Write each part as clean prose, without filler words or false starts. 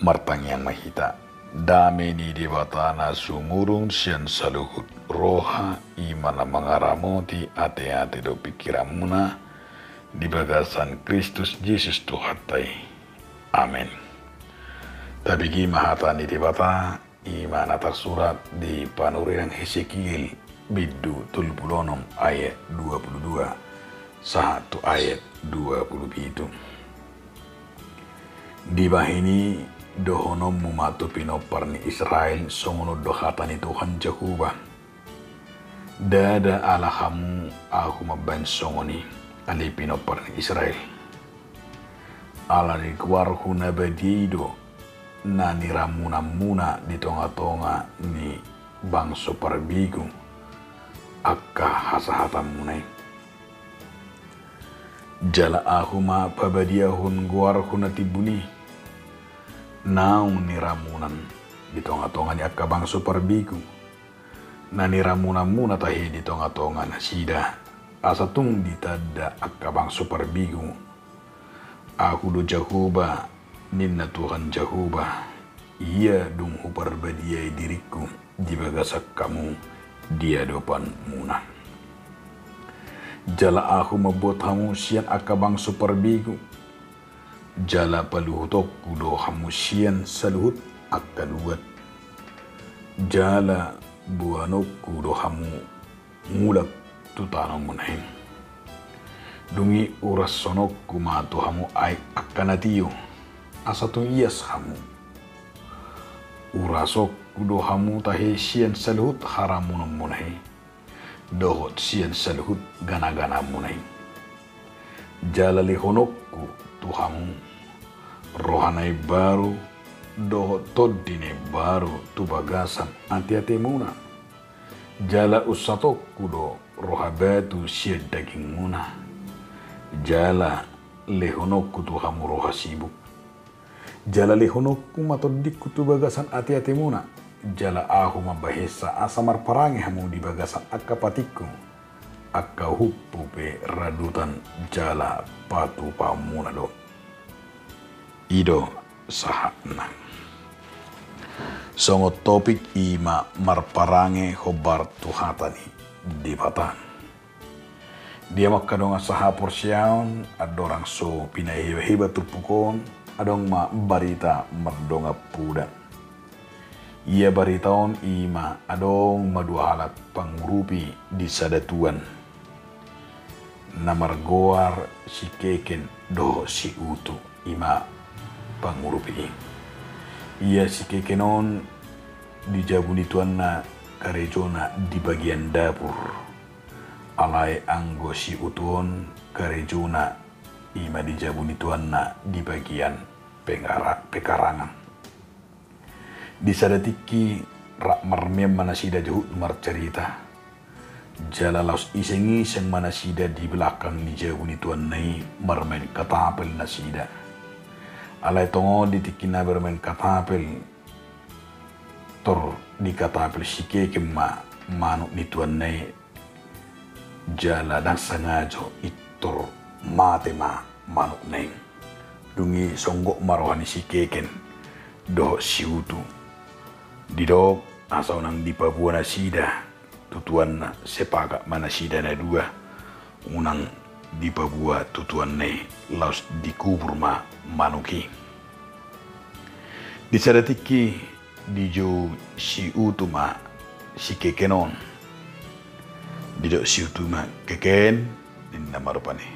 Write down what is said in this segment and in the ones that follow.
martangyang mahita. Dami ni dibatana sumurung sian saluhut roha imana mangaramoti ate-ate do pikiramuna di bagasan Kristus Yesus Tuhatai. Amin. Tabigi mahata ni dibata imana tersurat di panurian Hesekiel bidu tulpulonom ayat 22 satu ayat 27. Di bahini dohonom mumatu pinoparni Israel songono dohatani Tuhan Jehovah. Dada alahamu aku maban songoni ali pinoparni Israel. Ala di kuarhu nabadido nani ramuna muna di tonga-tonga ni bangso parbigu akka hasahatam munai. Jala ahuma pabadiahun guarhu natibuni naung ni ramunan di tonga-tonga ni akka bangso parbigu na ni ramunan muna tahi di tonga-tonga na sida asatung di tada akka bangso parbigu aku do Jehovah ninna Tuhan Jehovah ia dung huparbadiai diriku di bagasak kamu dia dopan muna. Jala aku membuat hamu sian akka bangso parbigu jala paluhutok kudo hamu sian saluhut akka luat jala buanok kudo hamu ngulak tutanong munahim dungi uras sonok kumatu hamu ay akka natiyo asatong iyas hamu urasok kudo hamu tahe sian saluhut haramunong munahim dohot sian saluhut gana-gana munahim jala lihonokku tuhamu rohanai baru dohot toddine baru tu bagasan anti-ate muna jala usatok kudo rohabatu siad daging muna jala lehonokku tuhamu roha sibuk jala lehonokku matodikku tu bagasan ati-ate muna jala ahu mabahesa asamar parangi hamu di bagasan akka patikku akka huppu pe radutan jala patu pamuna do ido sahana songo topik ima marparange hobar tuhatani di batan dia makadonga saha porsiaon adorang so pinai heba turpukon adong ma barita merdonga puda ia baritaon ima adong maduhalat pangurupi di sadatuan namargoar si keken do si utu ima pangurupi ia si kekenon dijabuni tuanna karejona di bagian dapur alai anggo si utuon karejona ima dijabuni tuanna di bagian pekarangan di sadatiki rak marmem manasida jahut marcerita jala laus iseng-iseng manasida di belakang dijabuni tuannai marmen katapel nasida alai tongo ditikina bermain katapel tor di katapel sike kema manuk ni tuannai jala dan sengajo itor mate ma manuk neng dungi songgok marohani sikeken doh siutu didok asau nang di Papua nasida tutuan na sepaga manasida na dua unang di Papua tutuan ne laus dikubur ma manuki di sadatiki di jo si utu ma si kekenon di do si utu ma keken din namarupani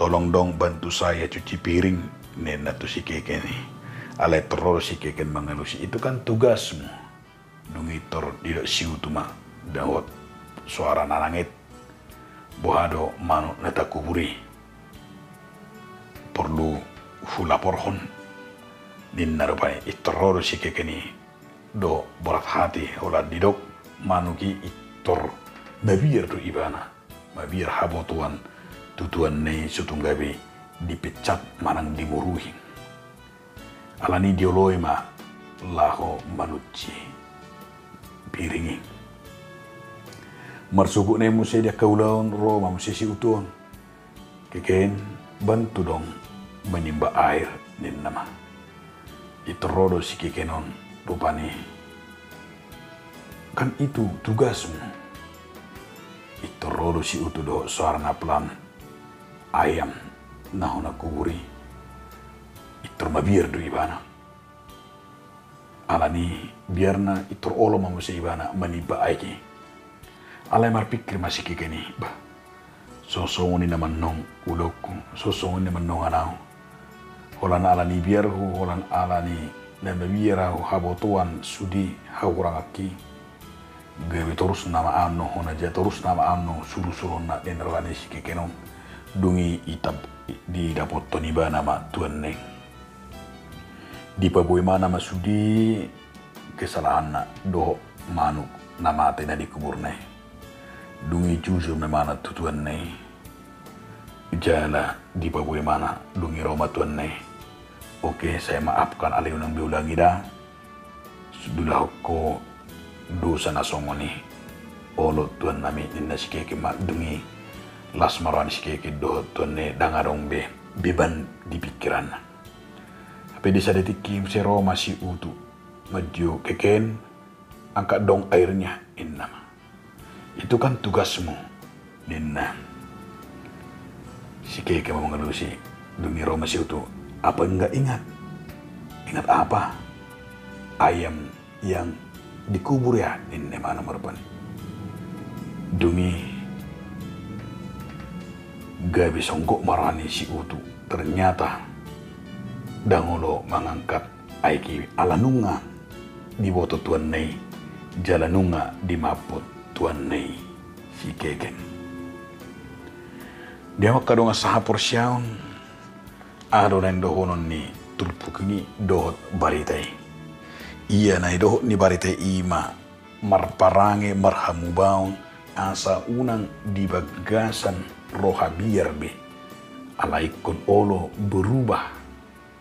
tolong dong bantu saya cuci piring nena tu si keken ni alai teror si keken mengelusi itu kan tugasmu dungi tor di do si utu ma dawat suara nanangit bohado manu neta kuburi perlu fula porhon din narupai itoror si kekeni do berat hati olah didok manuki itor mabir tu ibana mabir habotuan tutuan nei sutunggabi dipecat manang dimuruhi alani dioloi ma laho manuci piringi marsuku ne musi dia kaulaon Roma musi si utuon keken bantu dong menimba air nin nama Itorodo si kekenon rupani. Kan itu tugasmu. Itorodo si utu do suarana pelan ayam nahona kuburi. Itor mabiar do ibana. Alani biarna itor olo mamusa ibana maniba aiki. Alay marpikir masih kekeni bah. Sosongoni naman nong ulokku, sosongoni naman nong anaw. Holan alani biarhu, holan alani nababirahu habotuan sudi hawurangaki. Gawe terus nama ano, honaja terus nama ano, suruh-suruh na denrwani si kekenom. Dungi itab di dapot toniba nama tuan neng. Di paboy mana masudi kesalahan na do manuk nama tena di kubur neng. Dungi jujur memana tuan neng. Jala di paboy mana dungi roma tuan neng. Oke, saya maafkan alih unang biulangi dah. Sudah ko dosa nasongoni. Olo tuan nami ninna sikeke mak dungi las maran sikeke do tuan ne dangarong be beban di pikiran. Apa desa detikim sero masih utu maju keken angkat dong airnya innama. Itu kan tugasmu ninna. Sikeke mau ngelusi dungi ro masih utu. Apa enggak ingat? Ingat apa? Ayam yang dikubur ya ini mana merupakan. Dungi gabi songgok marani si utu. Ternyata dangolo mengangkat aiki alanunga di boto tuan nei. Jalanunga di maput tuan nei si keken. Dia makadonga sahapor syaun. Ado nang dohonon ni tulpukini dohot baritai. Iya na dohot ni baritai ima marparange marhamubaon asa unang di bagasan roha biarbe. Ala ikon olo berubah.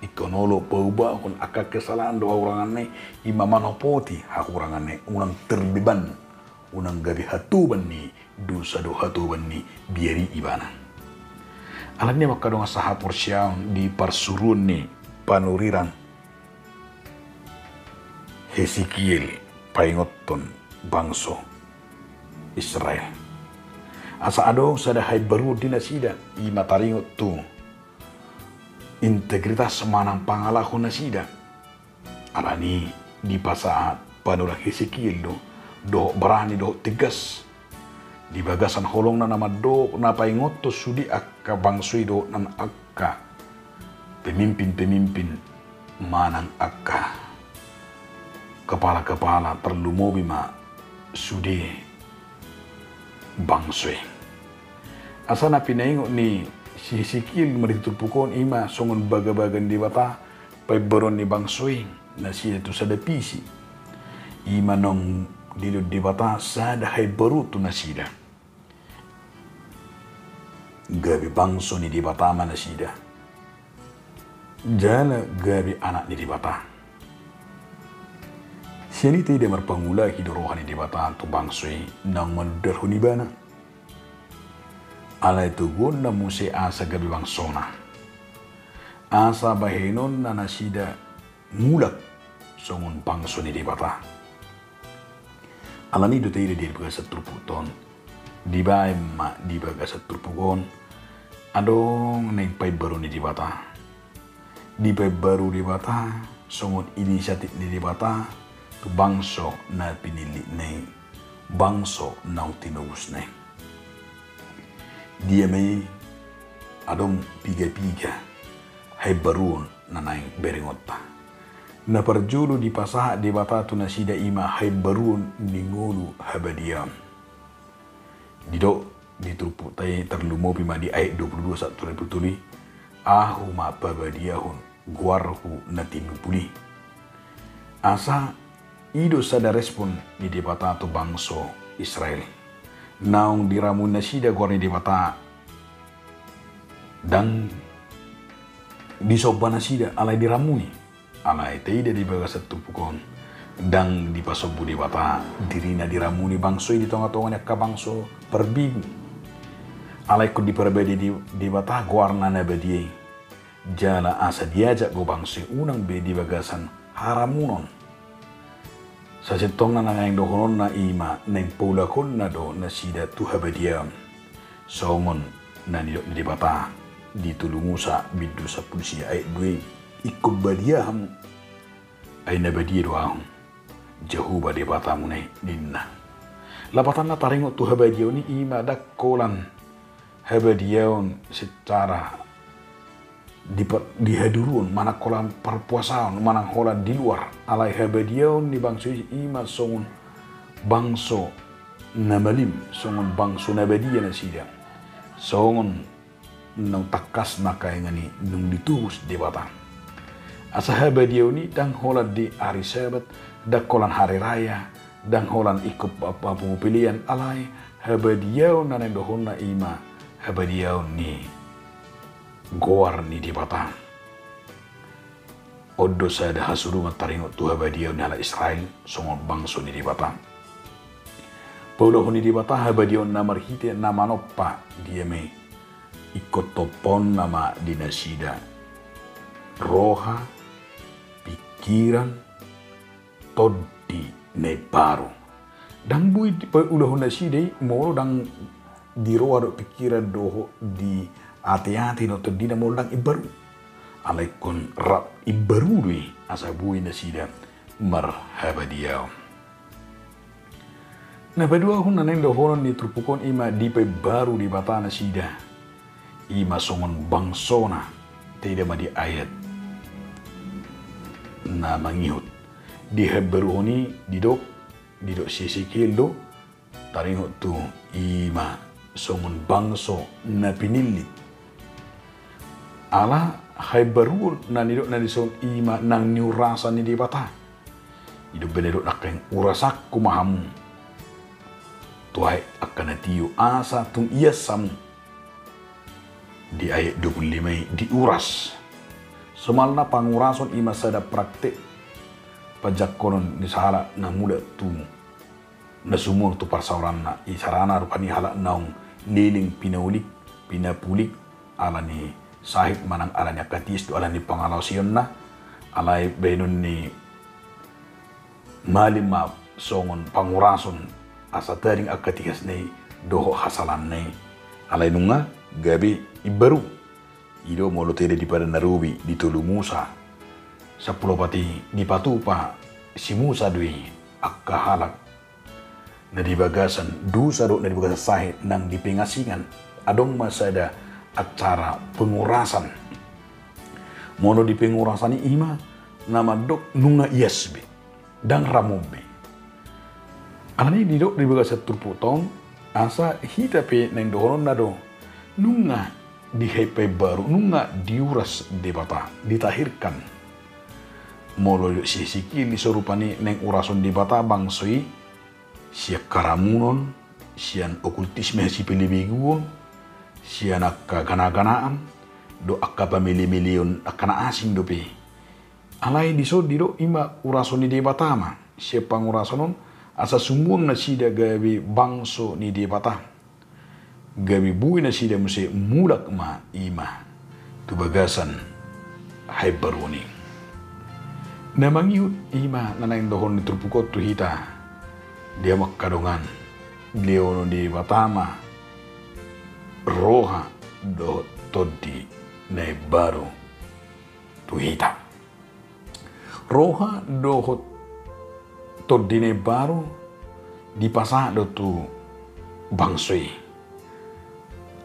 Ikon olo berubah kon akak kesalahan doa uranganne ima manopoti hak uranganne unang terbeban. Unang gabi hatuban ni dosa do hatuban ni biari ibana. Alatnya maka dong sahapor syaun di parsurun ni panuriran Hesekiel paingoton bangso Israel. Asa adong sada hay baru dinasida i mataringot tu integritas semanang pangalahon nasida. Alani di pasaat panurang Hesekiel do berani do tegas. Di bagasan holong na nama do na paingoto sudi akka bangsui do nan akka pemimpin-pemimpin manang akka kepala-kepala terlumobi ma sudi bangsui. Asana pinaingo ni si Hesekiel meritupukon ima songon baga-bagan di bata pai beron ni bangsui na siya tu sadapisi ima nong dilud di bata sada hay baru tu nasida. Gabi bangso ni di bata mana sida. Jala gabi anak ni di bata. Siani tidak merpangula hidrohani di bata tu bangsoi nang menderhuni bana. Ala itu guna muse asa gabi bangsona. Asa bahenon na nasida mulak songon bangso ni di bata. Ala ni do tidak di baga setruputon. Di bae ma di baga setrupukon. Adong neng pai baru ni di bata. Di pai baru di bata, songon inisiatif ni di bata, tu bangso na pinili neng, bangso na tinubus neng. Dia may adong piga-piga, hay baruon na nang beringota. Na parjulo di pasaha di bata tu nasida ima hay baruon ningolu habadiam. Dido ditrupu tay terlumopi ma di ayat 22 saat tuli ahu ma pabadiahun guarhu natinupuli. Asa ido sada respon di debata tu bangso Israel. Naung diramun nasida guarni debata dan disoba nasida alai diramuni. Alai teida di baga satu pukon dan di pasobu debata dirina diramuni bangso di tonga-tonganya ka bangso perbibu. Alai ku diperbedi di bata guarna nabadiye. jala asa diajak go bangsa unang be di bagasan haramunon. Sa setong na nangayang dohonon na ima nang pulakon na do na sida tuhabadiam. Songon na nilok na dibata ditulungu sa bidu sa pulisi ay duwe ikubadiam ay nabadia doang jauh badi bata munai dinna. Lapatan na taringo tuhabadiam ni ima dakkolan habadiam secara dihadurun mana kolam perpuasaan mana kolam di luar alai habadiam ni bangso ima songon bangso namalim songon bangso nabadia na sida songon nang takas nakai ngani nung ditubus di batang asa habadiam ni dang holan di hari sabat dakolan hari raya dang holan ikut apa pemilihan alai habadiam na dohon na ima habadiam ni goar ni di batang odo sada hasuru mataringo tu habadiam ni ala Israel songon bangso ni di batang paulo ni di batang habadiam na marhite na manopa dia me ikut topon nama dinasida roha pikiran todi ne baru dang bui ulah nasida moro dang di roha do pikiran doho di hati-hati no todi na moro dang ibaru alaikon rap ibaru dui asa bui nasida marhabadiam na badua hun naneng dohonon ni trupukon ima di pe baru di batana sida ima songon bangsona tidak ma di ayat na mangihut di heberoni didok sisi kildo taringot tu ima songon bangso na pinilit ala heberu na nidok na dison ima nang niurasa ni di bata idok benedok nakeng urasak kumahamu tuai akan tiu asa tung iya samu di ayat 25 diuras semalna pangurason ima sada praktek pajak konon ni sahara na muda tu na sumur tu parsauran na isarana rupani halak naung liling pinaulik pinapulik ala ni sahib manang ala ni akatis tu ala ni pangalausion na alai benun ni malima songon pangurason asa taring akatikas ni doho hasalan ni alai nunga gabi ibaru ido molo tede di pada narubi ditulu Musa sepuluh pati di patupa si Musa dui akka halak na di bagasan dosa do na di bagasan sahid nang dipengasingan adong masada acara pengurasan molo di pengurasan ima nama dok nunga iasbe dan ramobe alani di dok di bagasan turputong asa hitape nang dohonon na do nunga di hepe baru nunga diuras debata ditahirkan molo si sikili sorupani neng urason debata bangsoi sia karamunon sian okultisme si pilibiguon sian akka gana-ganaan do akka pamili-milion akana asing dope alai diso dido ima urason ni debata ma sia pangurasonon asa sumun na sida gabi bangso ni debata gabi bui na sida muse mulak ma ima tu bagasan hai baruni namangiut ima nanang dohon ni turpukot tu hita dia makadongan leono di batama roha do todi na baru tu hita roha do todi na baru di pasa do tu bangsoi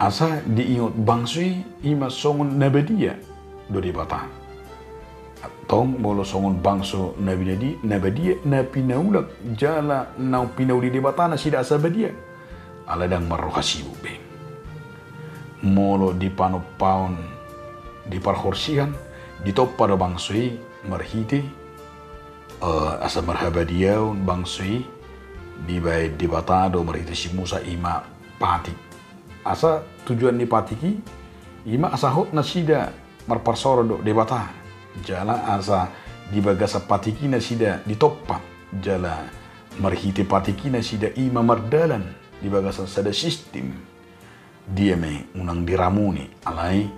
asa diingot bangsui ima songon nabadia do di bata tong bolo songon bangso nabadia na pinaulak jala na pinauli di bata na sida asabadia ala dang marohasi ube molo di panopaon di parhorsihan di top pada bangsui marhiti asa marhabadia bangsui di bay di bata do marhiti si Musa ima pati asa tujuan ni patiki ima asa hot na sida marparsoro do debata jala asa di bagasa patiki na sida di toppa jala marhite patiki na sida ima mardalan di bagasa sada sistem dia me unang diramuni alai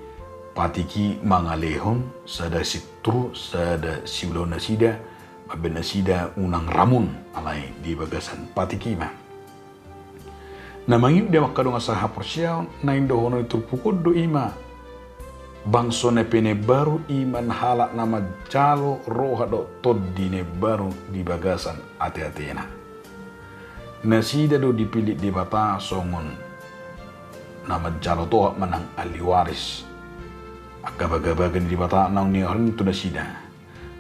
patiki mangalehon sada sitru sada siulona sida mabena sida unang ramun alai di bagasan patiki ma namangin dia makadong asaha porsiaw na indohono turpukod do ima bangso ne pene baru iman halak nama jalo roha do toddine baru di bagasan ate-atena nasida do dipilih di bata songon nama jalo toha manang aliwaris baga-bagan di bata nang ni orang tu nasida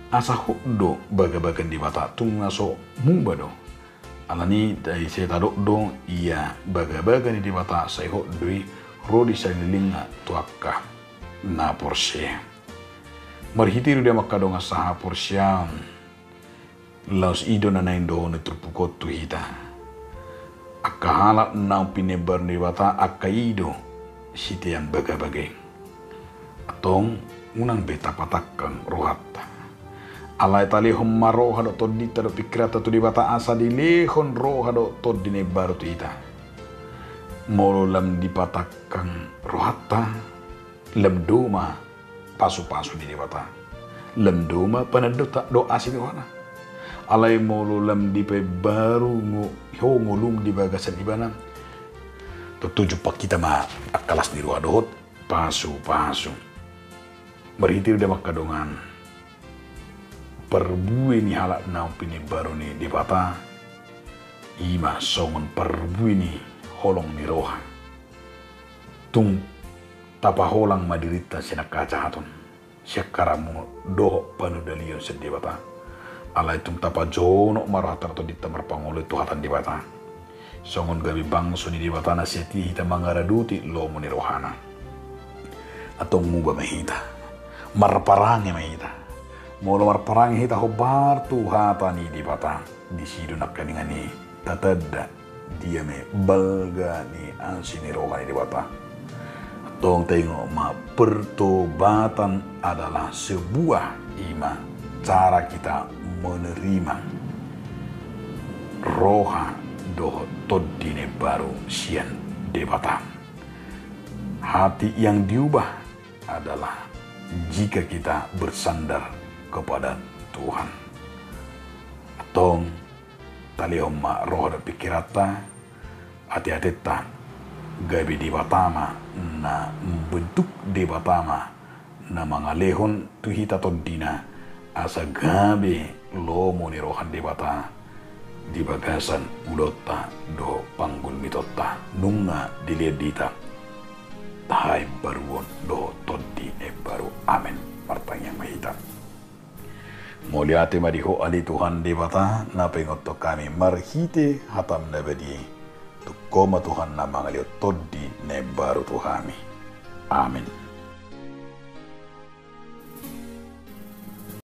asa hukdo baga-bagan di bata tung naso mumba do alani dari saya tadok do iya baga-bagan di bata saya hukdoi rodi saya linga tuakka na porse marhitiru dia makadong asaha porsiam laos ido na naindo na turpukot tu hita akahala na pinebar ni bata akaido sitian baga-bagay atong unang beta patakang rohatta alay tali homma roha do todita do pikrata tu di bata asa di lehon roha do todine baru tu ita molo lam di patakang rohatta lam doma pasu-pasu di bata lam doma panado tak do asin wana alay molo lam di pe baru ho ngulum di bagasan ibana tujuh pak kita ma akalas di ruah dohot pasu-pasu berhitir dia makadongan perbui ni halak nau pini baru ni di bata ima songon perbui ni holong ni roha tung tapa holang madirita sina kaca hatun syakaramu doh panu dalion sen di bata alai tung tapa jono maratar to ditamar pangolo tuhatan di bata songon gabi bangso ni di bata na seti hita mangaraduti lomo ni rohana atong muba mahita marparangi mahita molo marparangi hita hobar tuhata ni di bata di sido nakkaningani tatada dia me balga ni ansini rohani di bata tong tengok ma pertobatan adalah sebuah iman cara kita menerima roha doh todine baru sian debata hati yang diubah adalah jika kita bersandar kepada Tuhan. Tong talihomma roh dan pikirata hati-hati ta gabi di batama na bentuk di batama na mangalehon tuhita todina asa gabi lomo ni rohan di bata di bagasan ulota do panggul mitota nunga dilihat dita tahai baruon do todi e baru amen partang yang mahita moliate mariho ali Tuhan di bata na pengoto kami marhite hatam na badi tukoma Tuhan na mangalio todi ne baru Tuhami amen.